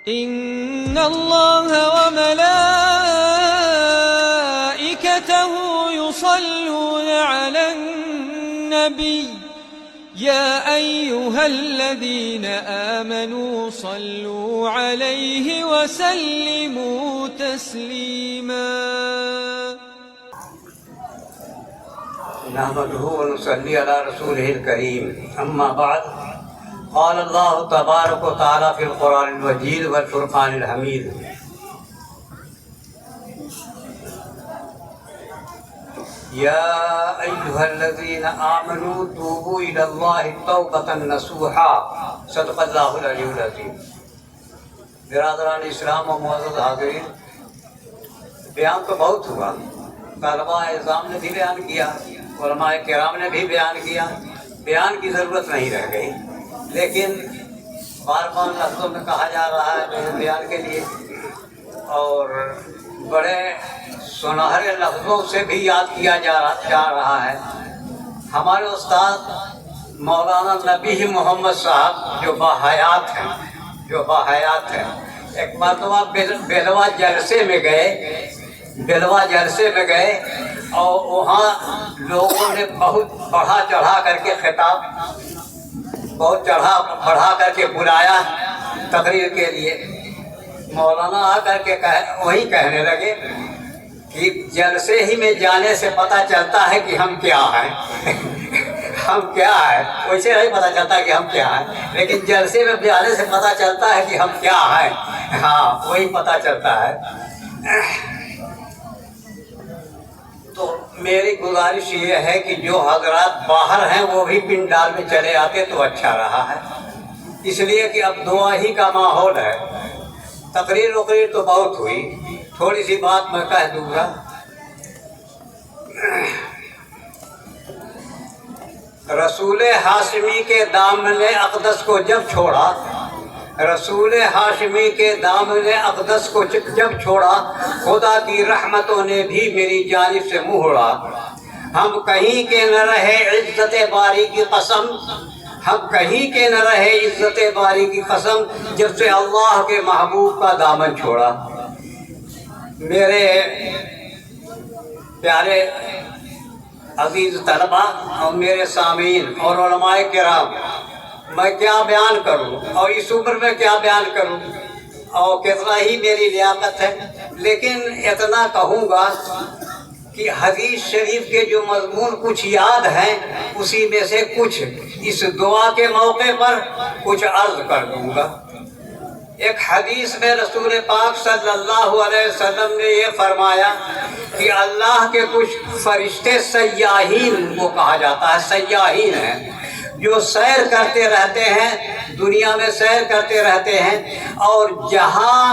إن الله وملائكته يصلون على النبي يا أيها الذين آمنوا صلوا عليه وسلموا تسليما نحمده ونصلي على رسوله الكريم أما بعد قال الله تبارك وتعالى في القرآن المجيد والفرقان الحميد يا أيها الذين آمنوا توبوا إلى الله توبة نصوحا صدق الله العلي العظيم. برادران اسلام و معزز حاضرین، بیان تو بہت ہوا، طلباء اعظام نے بھی بیان کیا، علماء کرام نے بھی بیان کیا، بیان کی ضرورت نہیں رہ گئی، لیکن بار بار لفظوں میں کہا جا رہا ہے میرے بیان کے لیے، اور بڑے سنہرے لفظوں سے بھی یاد کیا جا رہا ہے ہمارے استاد مولانا نبی محمد صاحب جو باحیات ہیں. ایک مرتبہ بیلوا جلسے میں گئے اور وہاں لوگوں نے بہت بڑھا چڑھا کر کے بلایا تقریر کے لیے. مولانا آ کر کے وہی کہنے لگے کہ جلسے ہی میں جانے سے پتہ چلتا ہے کہ ہم کیا ہیں. ویسے نہیں پتہ چلتا کہ ہم کیا ہیں، لیکن جلسے میں جانے سے پتہ چلتا ہے کہ ہم کیا ہیں. ہاں، وہی پتہ چلتا ہے. تو میری گزارش یہ ہے کہ جو حضرات باہر ہیں وہ بھی پنڈال میں چلے آتے تو اچھا رہا ہے، اس لیے کہ اب دعا ہی کا ماحول ہے. تقریر تو بہت ہوئی، تھوڑی سی بات میں کہہ دوں گا. رسول ہاشمی کے دامن اقدس کو جب چھوڑا، خدا کی رحمتوں نے بھی میری جانب سے منہ اڑا. ہم کہیں کے نہ رہے عزت باری کی قسم، جب سے اللہ کے محبوب کا دامن چھوڑا. میرے پیارے عزیز طلبہ اور میرے سامعین اور علماء کرام، میں کیا بیان کروں اور اس عمر میں کیا بیان کروں، اور کتنا ہی میری لیاقت ہے. لیکن اتنا کہوں گا کہ حدیث شریف کے جو مضمون کچھ یاد ہیں، اسی میں سے کچھ اس دعا کے موقع پر کچھ عرض کر دوں گا. ایک حدیث میں رسول پاک صلی اللہ علیہ وسلم نے یہ فرمایا کہ اللہ کے کچھ فرشتے سیاحین کو کہا جاتا ہے، سیاحین ہیں، جو سیر کرتے رہتے ہیں، دنیا میں سیر کرتے رہتے ہیں، اور جہاں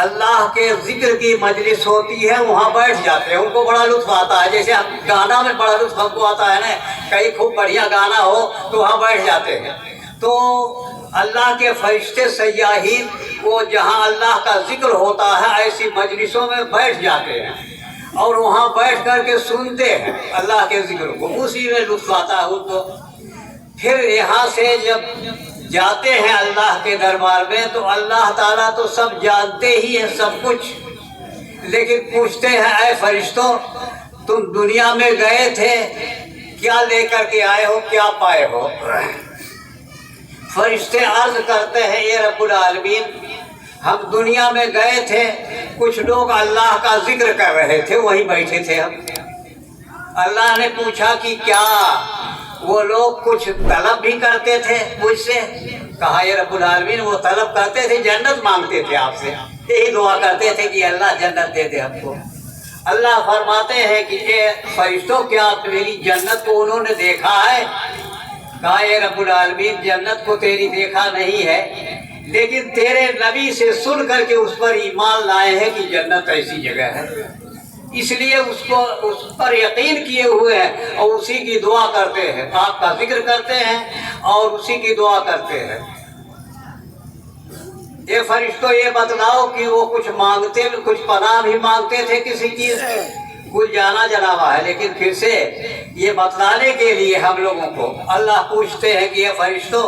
اللہ کے ذکر کی مجلس ہوتی ہے وہاں بیٹھ جاتے ہیں. ان کو بڑا لطف آتا ہے، جیسے گانا میں بڑا لطف ہم کو آتا ہے نا، کہیں خوب بڑھیا گانا ہو تو وہاں بیٹھ جاتے ہیں. تو اللہ کے فرشتے سیاحین وہ جہاں اللہ کا ذکر ہوتا ہے ایسی مجلسوں میں بیٹھ جاتے ہیں اور وہاں بیٹھ کر کے سنتے ہیں اللہ کے ذکر کو، اسی میں لطف آتا ہے ان کو. پھر یہاں سے جب جاتے ہیں اللہ کے دربار میں تو اللہ تعالیٰ تو سب جانتے ہی ہیں سب کچھ، لیکن پوچھتے ہیں اے فرشتوں تم دنیا میں گئے تھے، کیا لے کر کے آئے ہو، کیا پائے ہو؟ فرشتے عرض کرتے ہیں اے رب العالمین، ہم دنیا میں گئے تھے، کچھ لوگ اللہ کا ذکر کر رہے تھے، وہی بیٹھے تھے ہم. اللہ نے پوچھا کہ کیا وہ لوگ کچھ طلب بھی کرتے تھے مجھ سے؟ کہا اے رب العالمین وہ طلب کرتے تھے، جنت مانگتے تھے آپ سے، یہی دعا کرتے تھے کہ اللہ جنت دے دے ہم کو. اللہ فرماتے ہیں کہ اے فرشتوں کیا میری جنت کو انہوں نے دیکھا ہے؟ کہا اے رب العالمین جنت کو تیری دیکھا نہیں ہے، لیکن تیرے نبی سے سن کر کے اس پر ایمان لائے ہیں کہ جنت ایسی جگہ ہے، اس لیے اس پر یقین کیے ہوئے ہیں اور اسی کی دعا کرتے ہیں، آپ کا ذکر کرتے ہیں اور اسی کی دعا کرتے ہیں. یہ فرشتوں یہ بتلاؤ کہ وہ کچھ مانگتے، کچھ پناہ بھی مانگتے تھے کسی چیز سے، کچھ جانا جنابا ہے، لیکن پھر سے یہ بتلانے کے لیے ہم لوگوں کو اللہ پوچھتے ہیں کہ یہ فرشتوں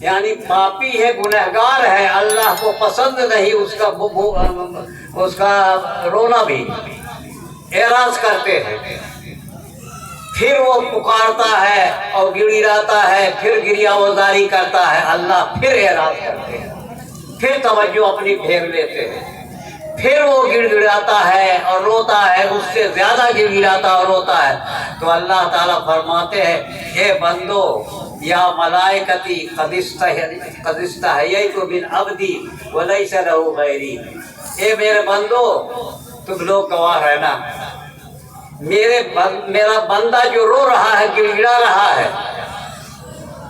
یعنی پاپی ہے، گنہگار ہے، اللہ کو پسند نہیں اس کا رونا بھی، اعراض کرتے ہیں۔ پھر وہ پکارتا ہے اور گڑگڑاتا ہے، پھر گریہ وزاری کرتا ہے، اللہ پھر اعراض کرتے ہیں، پھر توجہ اپنی پھیر لیتے ہیں، پھر وہ گڑگڑاتا ہے اور روتا ہے، اس سے زیادہ گڑگڑاتا اور روتا ہے، تو اللہ تعالیٰ فرماتے ہیں اے بندو یا ملائکتی قد استحییت من عبدی ولیس لہ غیری، اے میرے بندو تم لوگ گواہ رہنا، میرا بندہ جو رو رہا ہے، گڑگڑا رہا ہے،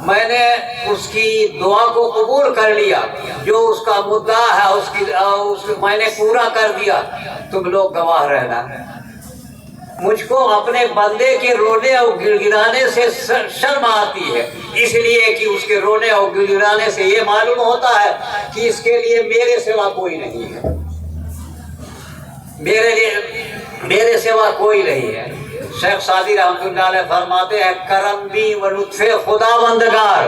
میں نے اس کی دعا کو قبول کر لیا، جو اس کا مدعا ہے میں نے پورا کر دیا، تم لوگ گواہ رہنا۔ مجھ کو اپنے بندے کے رونے اور گڑگڑانے سے شرم آتی ہے، اس لیے کہ اس کے رونے اور گڑگڑانے سے یہ معلوم ہوتا ہے کہ اس کے لیے میرے سوا کوئی نہیں ہے، میرے سوا کوئی نہیں ہے۔ شیخ سعدی رحمۃ اللہ علیہ فرماتے ہیں کرم بھی و لطف خداوندگار،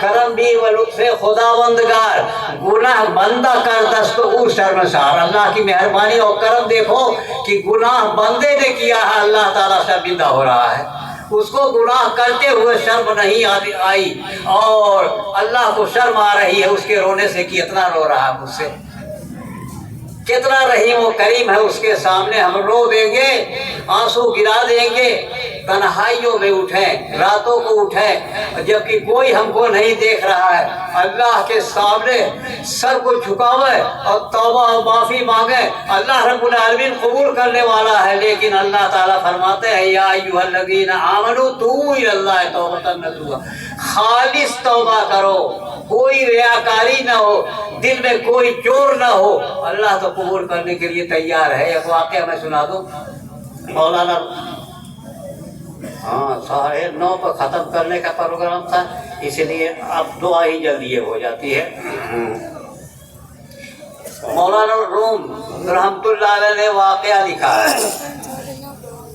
کرم بھی و لطف خداوندگار، گناہ بندہ کر دست او شرمسار، اللہ کی مہربانی اور کرم دیکھو کہ گناہ بندے نے کیا ہے، اللہ تعالیٰ شرمندہ ہو رہا ہے، اس کو گناہ کرتے ہوئے شرم نہیں آئی اور اللہ کو شرم آ رہی ہے اس کے رونے سے کہ اتنا رو رہا ہے مجھ سے۔ کتنا رحیم و کریم ہے، اس کے سامنے ہم رو دیں گے، آنسو گرا دیں گے، تنہائیوں میں اٹھیں، راتوں کو اٹھیں جبکہ کوئی ہم کو نہیں دیکھ رہا ہے، اللہ کے سامنے سر کو جھکاوے اور توبہ و معافی مانگے، اللہ رب العالمین قبول کرنے والا ہے۔ لیکن اللہ تعالیٰ فرماتے ہیں یا ایھا الذین آمنوا توبوا الی اللہ توبۃ نصوحا، خالص توبہ کرو، کوئی ریاکاری نہ ہو، دل میں کوئی چور نہ ہو، اللہ تو قبول کرنے کے لیے تیار ہے۔ ایک واقعہ میں سنا دوں، مولانا 9:30 پر ختم کرنے کا پروگرام تھا، اس لیے اب دعا ہی جلدی ہو جاتی ہے۔ مولانا روم رحمۃ اللہ علیہ نے واقعہ لکھا ہے،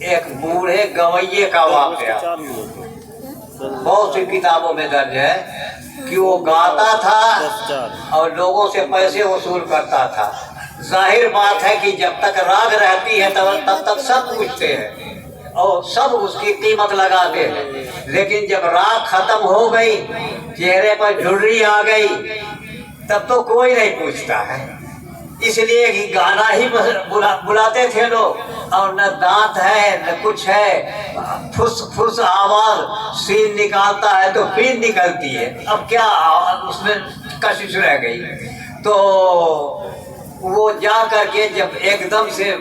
ایک بوڑھے گویے کا واقعہ، بہت سی کتابوں میں درج ہے کہ وہ گاتا تھا اور لوگوں سے پیسے وصول کرتا تھا۔ ظاہر بات ہے کہ جب تک راگ رہتی ہے تب تک سب پوچھتے ہیں اور سب اس کی قیمت لگاتے ہیں، لیکن جب راگ ختم ہو گئی، چہرے پر جھرری آ گئی، تب تو کوئی نہیں پوچھتا ہے، اس لیے کہ گانا ہی بلاتے تھے لوگ، اور نہ دانت ہے نہ کچھ ہے، پھس پھس آواز، سین نکالتا ہے تو پین نکلتی ہے، اب کیا اس میں کشش رہ گئی۔ تو وہ جا کر کے جب ایک دم سے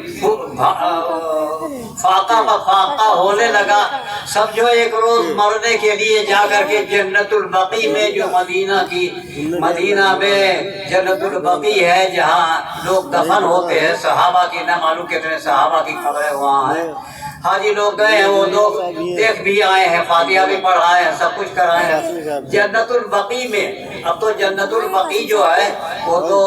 فاقہ بفاقہ ہونے لگا، سمجھو ایک روز مرنے کے لیے جا کر کے جنت البقیع میں، جو مدینہ میں جنت البقیع ہے جہاں لوگ دفن ہوتے ہیں، صحابہ کی نہ معلوم کتنے صحابہ کی قبریں وہاں ہیں، حاجی لوگ گئے ہیں، وہ لوگ دیکھ بھی آئے ہیں، فاتحہ بھی پڑھائے ہیں، سب کچھ کرائے ہیں جنت البقیع میں۔ اب تو جنت البقیع جو ہے وہ تو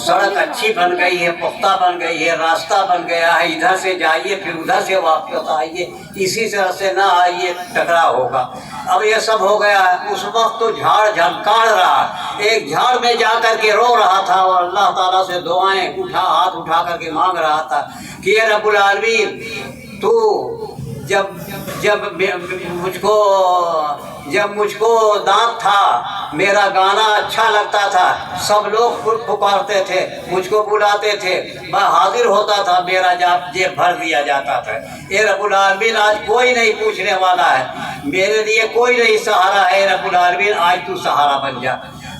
سڑک اچھی بن گئی ہے، پختہ بن گئی ہے، راستہ بن گیا ہے، ادھر سے جائیے پھر ادھر سے واپس آئیے، اسی طرح سے نہ آئیے ٹکرا ہوگا۔ اب یہ سب ہو گیا ہے، اس وقت تو جھاڑ جھنکاڑ رہا، ایک جھاڑ میں جا کر کے رو رہا تھا اور اللہ تعالیٰ سے دعائیں ہاتھ اٹھا کر کے مانگ رہا تھا کہ اے رب العالمین، تو جب مجھ کو دانت تھا، میرا گانا اچھا لگتا تھا، سب لوگ پکارتے تھے، مجھ کو بلاتے تھے، میں حاضر ہوتا تھا، میرا جیب بھر دیا جاتا تھا۔ اے رب العالمین آج کوئی نہیں پوچھنے والا ہے، میرے لیے کوئی نہیں سہارا ہے، اے رب العالمین آج تو سہارا بن جا۔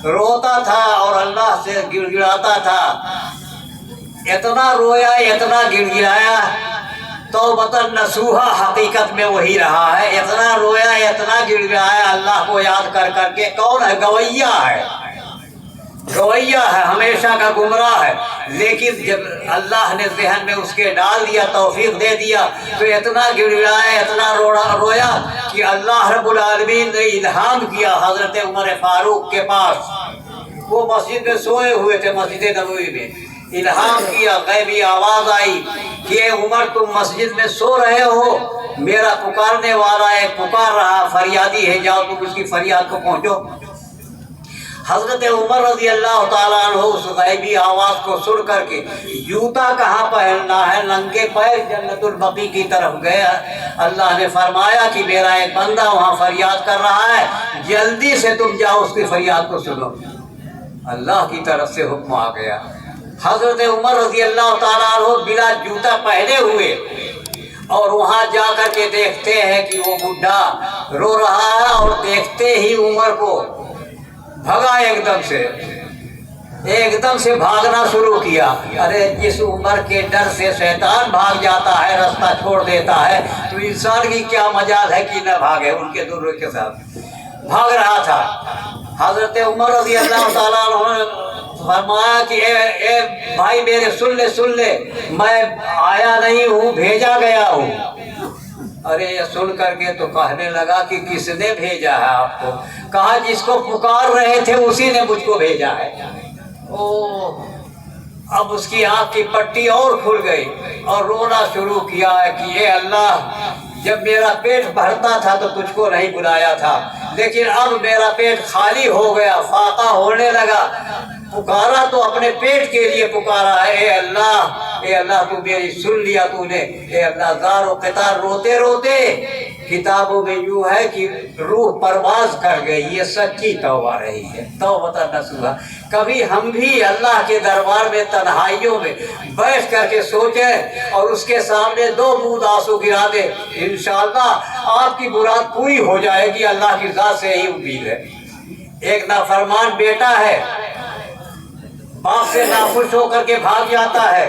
روتا تھا اور اللہ سے گڑ گڑاتا تھا، اتنا رویا اتنا گڑ گڑایا، توبۃ نصوحا حقیقت میں وہی رہا ہے، اتنا رویا اتنا گڑ گڑایا اللہ کو یاد کر کر کے۔ کون ہے؟ گویا ہے، گویا ہے، ہمیشہ کا گمراہ ہے، لیکن جب اللہ نے ذہن میں اس کے ڈال دیا، توفیق دے دیا، تو اتنا گڑ گڑایا اتنا رویا کہ اللہ رب العالمین نے الہام کیا حضرت عمر فاروق کے پاس، وہ مسجد میں سوئے ہوئے تھے، مسجد نبوی میں، الہام کیا، غیبی آواز آئی کہ اے عمر تم مسجد میں سو رہے ہو، میرا پکارنے والا ہے، پکار رہا، فریادی ہے، جاؤ تم اس کی فریاد کو پہنچو۔ حضرت عمر رضی اللہ تعالیٰ عنہ اس غیبی آواز کو سن کر کے جوتا کہاں پہننا ہے ننگے پیر جنت البقیع کی طرف گیا. اللہ نے فرمایا کہ میرا ایک بندہ وہاں فریاد کر رہا ہے، جلدی سے تم جاؤ اس کی فریاد کو سنو. اللہ کی طرف سے حکم آ گیا. حضرت عمر رضی اللہ تعالیٰ عنہ بلا جوتا پہنے ہوئے اور وہاں جا کر کے دیکھتے ہیں کہ وہ بڈھا رو رہا ہے، اور دیکھتے ہی عمر کو بھگا ایک دم سے بھاگنا شروع کیا. ارے جس عمر کے ڈر سے شیطان بھاگ جاتا ہے، راستہ چھوڑ دیتا ہے، تو انسان کی کیا مجال ہے کہ نہ بھاگے. ان کے دروں کے ساتھ بھاگ رہا تھا. حضرت عمر رضی اللہ تعالیٰ عنہ نے فرمایا کہ اے بھائی میرے سن لے، میں آیا نہیں ہوں، بھیجا گیا ہوں. ارے یہ سن کر کے تو کہنے لگا کہ کس نے بھیجا ہے آپ کو؟ کہا جس کو پکار رہے تھے اسی نے مجھ کو بھیجا ہے. اب اس کی آنکھ کی پٹی اور کھل گئی اور رونا شروع کیا ہے کہ اے اللہ، جب میرا پیٹ بھرتا تھا تو تجھ کو نہیں بلایا تھا، لیکن اب میرا پیٹ خالی ہو گیا، فاقہ ہونے لگا. پکارا تو اپنے پیٹ کے لیے پکارا ہے. اے اللہ تو میری سن لیا تو نے. اے اللہ، زار و قطار روتے روتے کتابوں میں یوں ہے کہ روح پرواز کر گئی. یہ سچی توبہ رہی ہے، توبہ نصوحا. کبھی ہم بھی اللہ کے دربار میں تنہائیوں میں بیٹھ کر کے سوچیں اور اس کے سامنے 2 بوند آنسو گرا دیں، انشاءاللہ آپ کی مراد پوری ہو جائے گی. اللہ کی ذات سے یہی امید ہے. ایک نافرمان بیٹا ہے، باپ سے ناخوش ہو کر کے بھاگ جاتا ہے.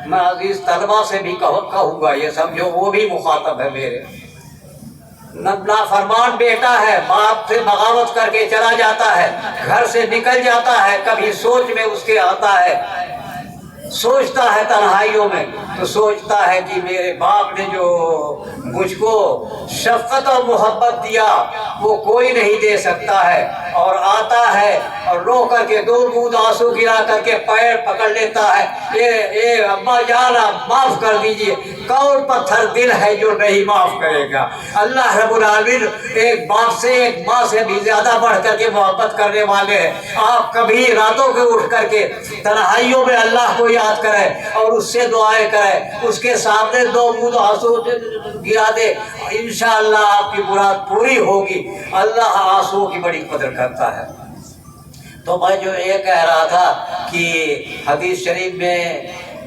میں عزیز طلبہ سے بھی کہوں گا، یہ سمجھو وہ بھی مخاطب ہے میرے. نافرمان بیٹا ہے، باپ سے بغاوت کر کے چلا جاتا ہے، گھر سے نکل جاتا ہے. کبھی سوچ میں اس کے آتا ہے، سوچتا ہے تنہائیوں میں، تو سوچتا ہے کہ میرے باپ نے جو مجھ کو شفقت اور محبت دیا وہ کوئی نہیں دے سکتا ہے. اور آتا ہے اور رو کر کے 2 بوند آنسو گرا کر کے پیر پکڑ لیتا ہے. اے ابا جان، معاف کر دیجئے. کون پتھر دل ہے جو نہیں معاف کرے گا؟ اللہ رب العالمین ایک باپ سے، ایک ماں سے بھی زیادہ بڑھ کر کے محبت کرنے والے ہیں. آپ کبھی راتوں کے اٹھ کر کے تنہائیوں میں اللہ کو یاد کریں اور اس سے دعائیں کریں، اس کے سامنے 2 بوند آنسو گرا دے، انشاءاللہ آپ کی مراد پوری ہوگی. اللہ آنسو کی بڑی قدر کرتا ہے. تو میں جو یہ کہہ رہا تھا کہ حدیث شریف میں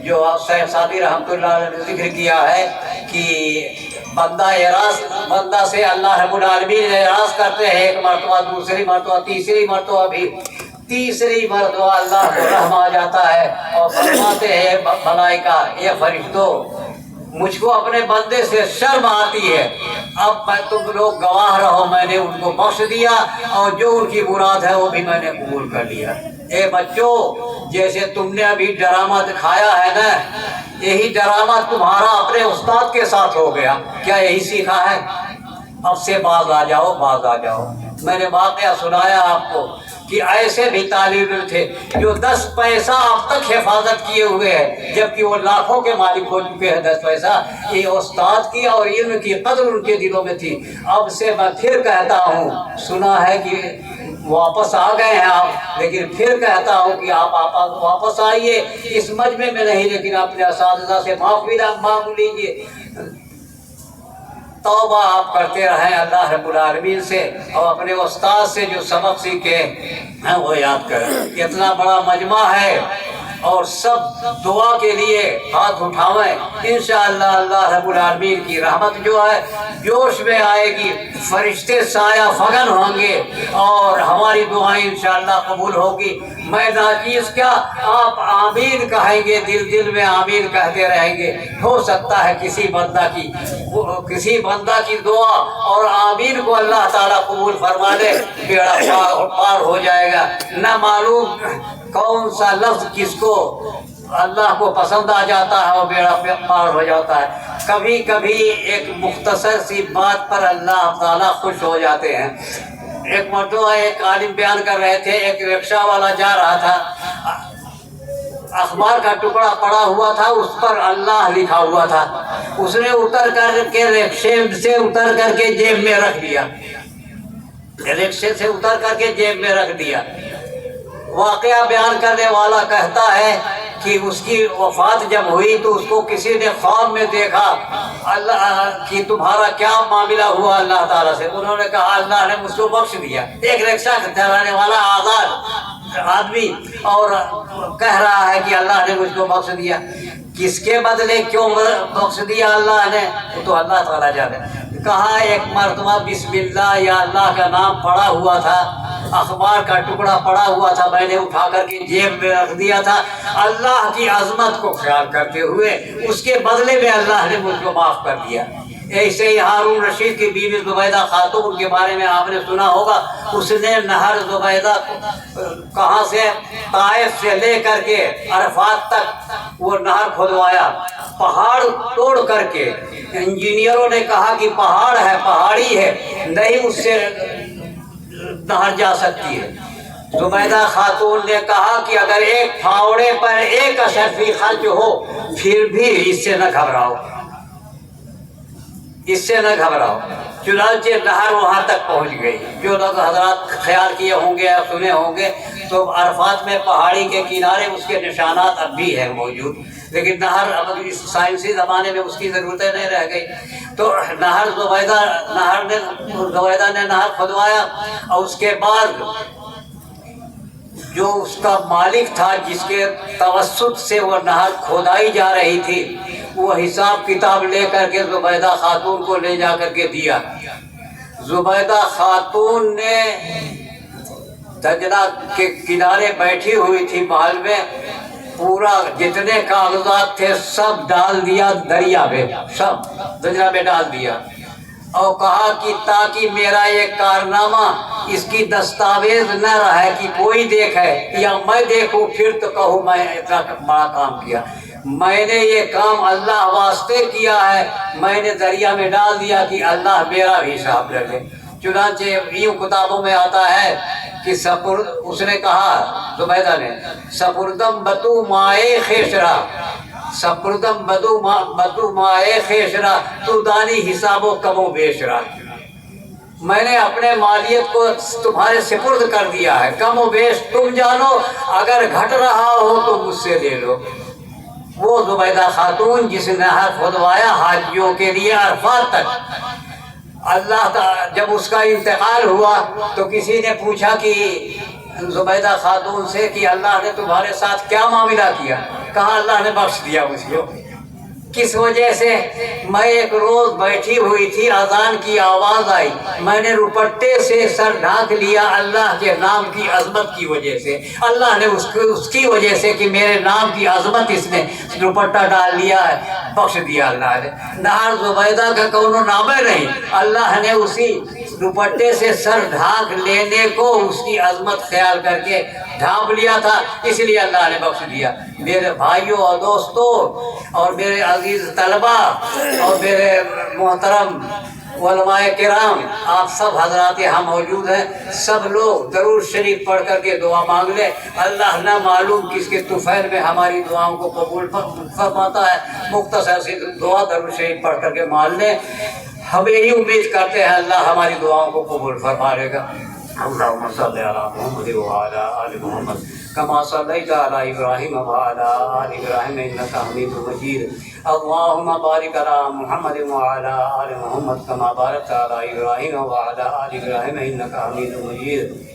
جو شیخ سعدی رحمۃ اللہ علیہ نے ذکر کیا ہے کہ بندہ سے اللہ رب العالمین اعراض کرتے ہیں، 1 مرتبہ، دوسری مرتبہ، تیسری مرتبہ بھی. تیسری مرتبہ اللہ کو رحم آ جاتا ہے اور فرماتے ہیں ملائکہ، یہ فرشتوں، مجھ کو اپنے بندے سے شرم آتی ہے، اب تم لوگ گواہ رہو، میں نے ان کو بخش دیا اور جو ان کی مراد ہے وہ بھی میں نے قبول کر لیا. اے بچوں، جیسے تم نے ابھی ڈرامہ دکھایا ہے نا، یہی ڈرامہ تمہارا اپنے استاد کے ساتھ ہو گیا. کیا یہی سیکھا ہے؟ اب سے باز آ جاؤ. میں نے واقعہ سنایا آپ کو کہ ایسے بھی طالب علم تھے جو 10 پیسہ اب تک حفاظت کیے ہوئے ہیں، جبکہ وہ لاکھوں کے مالک ہو چکے ہیں. 10 پیسہ یہ استاد کی اور علم کی قدر ان کے دلوں میں تھی. اب سے میں پھر کہتا ہوں، سنا ہے کہ واپس آ گئے ہیں آپ، لیکن پھر کہتا ہوں کہ آپ واپس آئیے. اس مجمع میں نہیں لیکن اپنے اساتذہ سے معافی مانگ لیجیے. توبہ آپ کرتے رہیں اللہ رب العالمین سے، اور اپنے استاد سے جو سبق سیکھے ہیں وہ یاد کریں. اتنا بڑا مجمع ہے اور سب دعا کے لیے ہاتھ اٹھاویں. انشاءاللہ اللہ رب العالمین کی رحمت جو ہے جوش میں آئے گی، فرشتے سایہ فگن ہوں گے اور ہماری دعائیں انشاءاللہ قبول ہوگی. میں ناچیز کیا، آپ آمین کہیں گے، دل میں آمین کہتے رہیں گے. ہو سکتا ہے کسی بندہ کی دعا اور آمین کو اللہ تعالیٰ قبول فرما لے، بیڑا پار ہو جائے گا. نہ معلوم کون سا لفظ کس کو اللہ کو پسند آ جاتا ہے اور بیڑا پار ہو جاتا ہے. کبھی کبھی ایک مختصر سی بات پر اللہ تعالیٰ خوش ہو جاتے ہیں. ایک مرتبہ ایک عالم بیان کر رہے تھے، ایک رکشہ والا جا رہا تھا، اخبار کا ٹکڑا پڑا ہوا تھا، اس پر اللہ لکھا ہوا تھا. اس نے اتر کر کے رکشے سے اتر کر کے جیب میں رکھ دیا، رکشے سے اتر کر کے جیب میں رکھ دیا. واقعہ بیان کرنے والا کہتا ہے کہ اس کی وفات جب ہوئی تو اس کو کسی نے خواب میں دیکھا اللہ کہ تمہارا کیا معاملہ ہوا اللہ تعالیٰ سے. انہوں نے کہا اللہ نے مجھ کو بخش دیا. ایک رکشہ چلانے والا آزاد آدمی اور کہہ رہا ہے کہ اللہ نے مجھ کو بخش دیا. کس کے بدلے کیوں بخش دیا اللہ نے تو اللہ تعالیٰ جانے. کہا ایک مرتبہ بسم اللہ یا اللہ کا نام پڑا ہوا تھا, اخبار کا ٹکڑا پڑا ہوا تھا, میں نے اٹھا کر کے جیب میں رکھ دیا تھا. اللہ کی عظمت کو خیال کرتے ہوئے اس کے بدلے میں اللہ نے مجھ کو معاف کر دیا. ایسے ہی ہارون رشید کی بیوی زبیدہ خاتون کے بارے میں آپ نے سنا ہوگا. اس نے نہر زبیدہ کہاں سے طائف سے لے کر کے عرفات تک وہ نہر کھدوایا, پہاڑ توڑ کر کے. انجینئروں نے کہا کہ پہاڑ ہے, پہاڑی ہے, نہیں اس سے نہر جا سکتی ہے. زبیدہ خاتون نے کہا کہ اگر ایک پھاوڑے پر ایک اشرفی خرچ ہو پھر بھی اس سے نہ گھبراؤ, اس سے نہ گھبراؤ. چنانچہ نہر وہاں تک پہنچ گئی. جو لوگ حضرات خیال کیے ہوں گے یا سنے ہوں گے تو عرفات میں پہاڑی کے کنارے اس کے نشانات اب بھی ہیں موجود, لیکن نہر اب اس سائنسی زمانے میں اس کی ضرورتیں نہیں رہ گئی. تو زبیدہ نے نہر کھدوایا اور اس کے بعد جو اس کا مالک تھا جس کے توسط سے وہ نہر کھودائی جا رہی تھی وہ حساب کتاب لے کر کے زبیدہ خاتون کو لے جا کر کے دیا. زبیدہ خاتون نے دجلہ کے کنارے بیٹھی ہوئی تھی محل میں, پورا جتنے کاغذات تھے سب ڈال دیا دریا میں, سب دجلہ میں ڈال دیا اور کہا کہ تاکہ میرا یہ کارنامہ اس کی دستاویز نہ رہے کہ کوئی دیکھے یا میں دیکھوں پھر تو کہوں میں اتنا بڑا کام کیا. میں نے یہ کام اللہ واسطے کیا ہے, میں نے دریا میں ڈال دیا کہ اللہ میرا بھی حساب لے لے. چنانچہ یوں کتابوں میں آتا ہے کہ اس نے کہا زبیدہ نے سپردم بتو مائے خیشرا, سپردم بدو مائے خیشرا تو دانی حساب و کم و بیشرا. میں نے اپنے مالیت کو تمہارے سپرد کر دیا ہے, کم و بیش تم جانو, اگر گھٹ رہا ہو تو مجھ سے لے لو. وہ زبیدہ خاتون جس نے نہر کھدوایا حاجیوں کے لیے عرفات تک, اللہ تعالی جب اس کا انتقال ہوا تو کسی نے پوچھا کہ زبیدہ خاتون سے کہ اللہ نے تمہارے ساتھ کیا معاملہ کیا. کہا اللہ نے بخش دیا مجھ کو. کس وجہ سے؟ میں ایک روز بیٹھی ہوئی تھی, اذان کی آواز آئی, میں نے روپٹے سے سر ڈھانک لیا اللہ کے نام کی عظمت کی وجہ سے. اللہ نے اس کی وجہ سے کہ میرے نام کی عظمت اس نے روپٹہ ڈال لیا ہے, بخش دیا اللہ نے. نہر زبیدہ کا کونو نام نہیں, اللہ نے اسی دوپٹے سے سر ڈھانک لینے کو اس کی عظمت خیال کر کے ڈھانپ لیا تھا, اس لیے اللہ نے بخش دیا. میرے بھائیوں اور دوستوں اور میرے عزیز طلبہ اور میرے محترم علماء کرام, آپ سب حضرات یہاں موجود ہیں, سب لوگ درود شریف پڑھ کر کے دعا مانگ لیں. اللہ نہ معلوم کس کے طفیل میں ہماری دعاؤں کو قبول فرماتا ہے. مختصر سی دعا درود شریف پڑھ کر کے مان لیں. ہم یہی امید کرتے ہیں اللہ ہماری دعاؤں کو قبول فرما لے گا. اللہم صلی علی محمد وعلی آل محمد کما صلیت علی ابراہیم وعلی آل ابراہیم انک حمید مجید. اللہم بارک علی محمد وعلی آل محمد کما بارکت علی ابراہیم وعلی آل ابراہیم انک حمید مجید.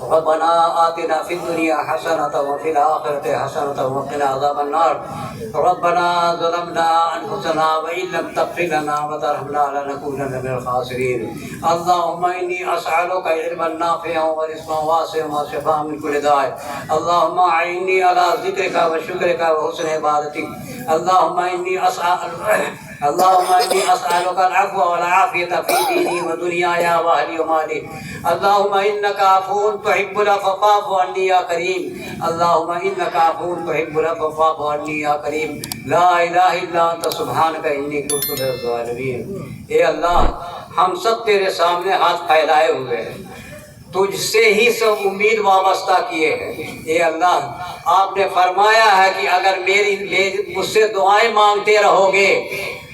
ربنا آتنا فی الدنیا حسنة وفی الآخرة حسنة وقنا عذاب النار. ربنا ظلمنا انفسنا وان لم تغفر لنا وترحمنا لنكونن من الخاسرین. اللهم انی اسألک علما نافعا ورزقا واسعا وشفاء من كل داء. اللهم اعنی علی ذکرک وشکرک وحسن عبادتک. اللهم انی اسألک العفو والعافیة فی دینی ودنیای واہلی ومالی. اللهم انک عفو تحب العفو فاعف عنی یا کریم. اللهم انک عفو تحب العفو فاعف عنی یا کریم. لا الہ الا انت سبحانک انی کنت من الظالمین. اے اللہ ہم سب تیرے سامنے ہاتھ پھیلائے ہوئے ہیں, تجھ سے ہی سب امید وابستہ کیے ہیں. اے اللہ آپ نے فرمایا ہے کہ اگر مجھ سے دعائیں مانگتے رہو گے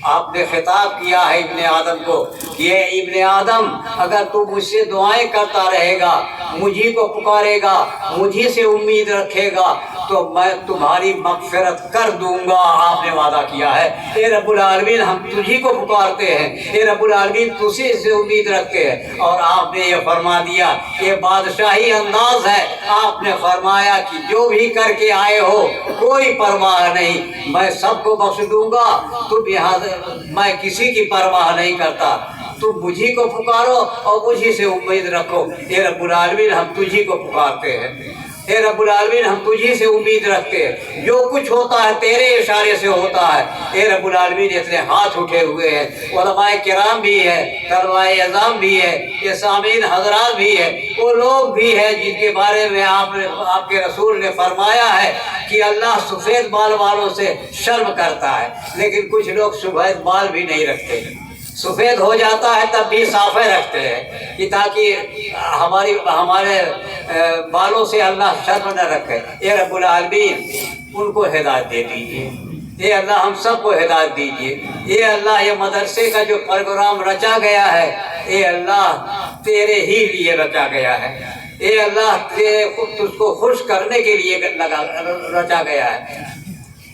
آپ نے خطاب کیا ہے ابن آدم کو کہ اے ابن آدم اگر تو مجھ سے دعائیں کرتا رہے گا، مجھے کو پکارے گا، مجھے سے امید رکھے گا تو میں تمہاری مغفرت کر دوں گا۔ آپ نے وعدہ کیا ہے اے رب العالمین ہم تجھی کو پکارتے ہیں، اے رب العالمین تجھے سے امید رکھتے ہیں، اور آپ نے یہ فرما دیا، یہ بادشاہی انداز ہے، آپ نے فرمایا کہ جو بھی کر کے آئے ہو کوئی پرواہ نہیں، میں سب کو بخش دوں گا، تم یہاں میں کسی کی پرواہ نہیں کرتا، تم مجھی کو پکارو اور مجھی سے امید رکھو۔ اے رب العالمین ہم تجھی کو پکارتے ہیں، اے رب العالمین ہم تجھی سے امید رکھتے ہیں، جو کچھ ہوتا ہے تیرے اشارے سے ہوتا ہے۔ اے رب العالمین اتنے ہاتھ اٹھے ہوئے ہیں، علماء کرام بھی ہے، طلباء اعظام بھی ہے، یہ سامعین حضرات بھی ہے، وہ لوگ بھی ہیں جن کے بارے میں آپ کے رسول نے فرمایا ہے کہ اللہ سفید بال والوں سے شرم کرتا ہے، لیکن کچھ لوگ سفید بال بھی نہیں رکھتے، سفید ہو جاتا ہے تب بھی صافے رکھتے ہیں کہ تاکہ ہمارے بالوں سے اللہ شرم نہ رکھے۔ اے رب العالمین ان کو ہدایت دے دیجیے، اے اللہ ہم سب کو ہدایت دیجیے، اے اللہ یہ مدرسے کا جو پروگرام رچا گیا ہے اے اللہ تیرے ہی لیے رچا گیا ہے، اے اللہ تجھ کو خوش کرنے کے لیے رچا گیا ہے۔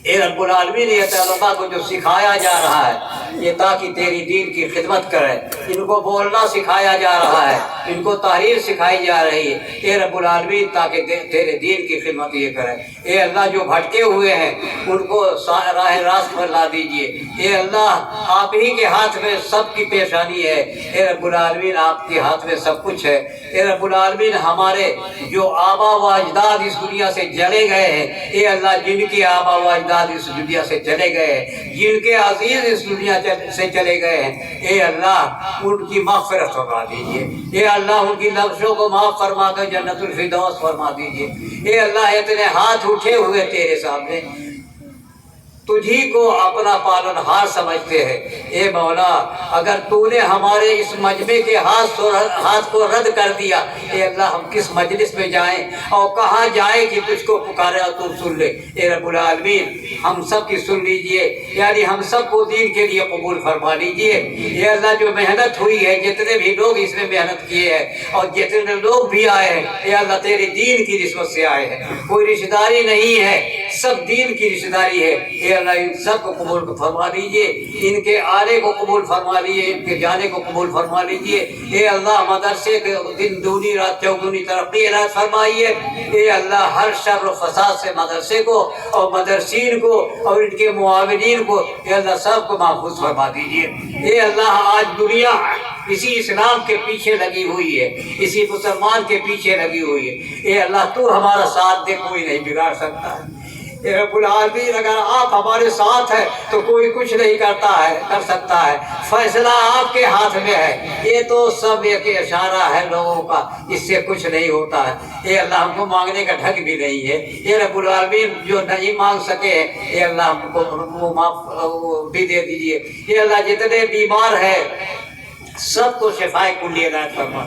اے رب العالمین یہ طلباء کو جو سکھایا جا رہا ہے یہ تاکہ تیری دین کی خدمت کرے، ان کو بولنا سکھایا جا رہا ہے، ان کو تحریر سکھائی جا رہی ہے، اے رب العالمین تاکہ تیرے دین کی خدمت یہ کرے۔ اے اللہ جو بھٹکے ہوئے ہیں ان کو راہ راست پر لا دیجئے، اے اللہ آپ ہی کے ہاتھ میں سب کی پیشانی ہے، اے رب العالمین آپ کے ہاتھ میں سب کچھ ہے۔ اے رب العالمین ہمارے جو آبا و اجداد اس دنیا سے چلے گئے ہیں، اے اللہ جن کے آبا و اجداد اس دنیا سے چلے گئے ہیں، جن کے عزیز اس دنیا سے چلے گئے ہیں، اے اللہ ان کی مغفرت فرما دیجئے، اے اللہ ان کی لفظوں کو معاف فرما کر جنت الفردوس فرما دیجئے۔ اے اللہ اتنے ہاتھ اٹھے ہوئے تیرے سامنے تجھی کو اپنا پالن ہار سمجھتے ہیں، اے مولا اگر تو نے ہمارے اس مجمع کے ہاتھ کو رد کر دیا، اے اللہ ہم کس مجلس میں جائیں اور کہاں جائیں کہ تجھ کو پکارے اور تو سن لے۔ اے رب العالمین ہم سب کی سن لیجئے، یعنی ہم سب کو دین کے لیے قبول فرما لیجئے۔ اے اللہ جو محنت ہوئی ہے، جتنے بھی لوگ اس میں محنت کیے ہیں اور جتنے لوگ بھی آئے ہیں، اے اللہ تیرے دین کی نسبت سے آئے ہیں، کوئی رشتہ داری نہیں ہے، سب دین کی رشتہ داری ہے۔ اے اللہ ان سب کو قبول فرما لیجئے، ان کے آنے کو قبول فرما لیجئے، ان کے جانے کو قبول فرما لیجئے۔ اے اللہ مدرسے کے دن دونی رات چوگنی ترقی عنایت فرمائیے۔ اے اللہ ہر شر و فساد سے مدرسے کو اور مدرسین کو اور ان کے معاونین کو اے اللہ سب کو محفوظ فرما دیجئے۔ اے اللہ آج دنیا اسی اسلام کے پیچھے لگی ہوئی ہے، اسی مسلمان کے پیچھے لگی ہوئی ہے، اے اللہ تو ہمارا ساتھ دے، کوئی نہیں بگاڑ سکتا ہے۔ اے رب العالمین اگر آپ ہمارے ساتھ ہیں تو کوئی کچھ نہیں کر سکتا ہے، فیصلہ آپ کے ہاتھ میں ہے۔ یہ تو سب ایک اشارہ ہے لوگوں کا، اس سے کچھ نہیں ہوتا ہے۔ اے اللہ ہم کو مانگنے کا ڈھنگ بھی نہیں ہے۔ اے رب العالمین جو نہیں مانگ سکے اے اللہ ہم کو معاف بھی دے دیجیے۔ اے اللہ جتنے بیمار ہیں سب کو شفائے کلی عنایت فرما۔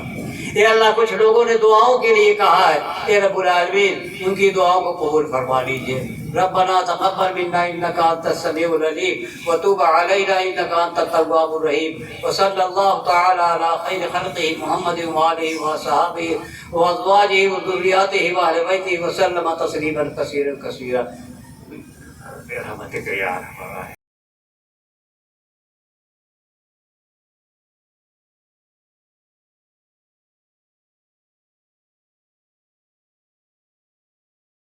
اے اللہ کچھ لوگوں نے دعاؤں کے لیے کہا ہے، اے رب العالمین ان کی دعاؤں کو قبول فرما لیجئے۔ ربنا تقبل منا انك انت السميع العليم وتب علينا انك انت التواب الرحيم وصلى الله تعالى على خير خلقه محمد وآله وصحبه وازواجه وذرياته واهل بيته وسلم تسليما كثيرا كثيرا برحمتك يا ارحم الراحمين۔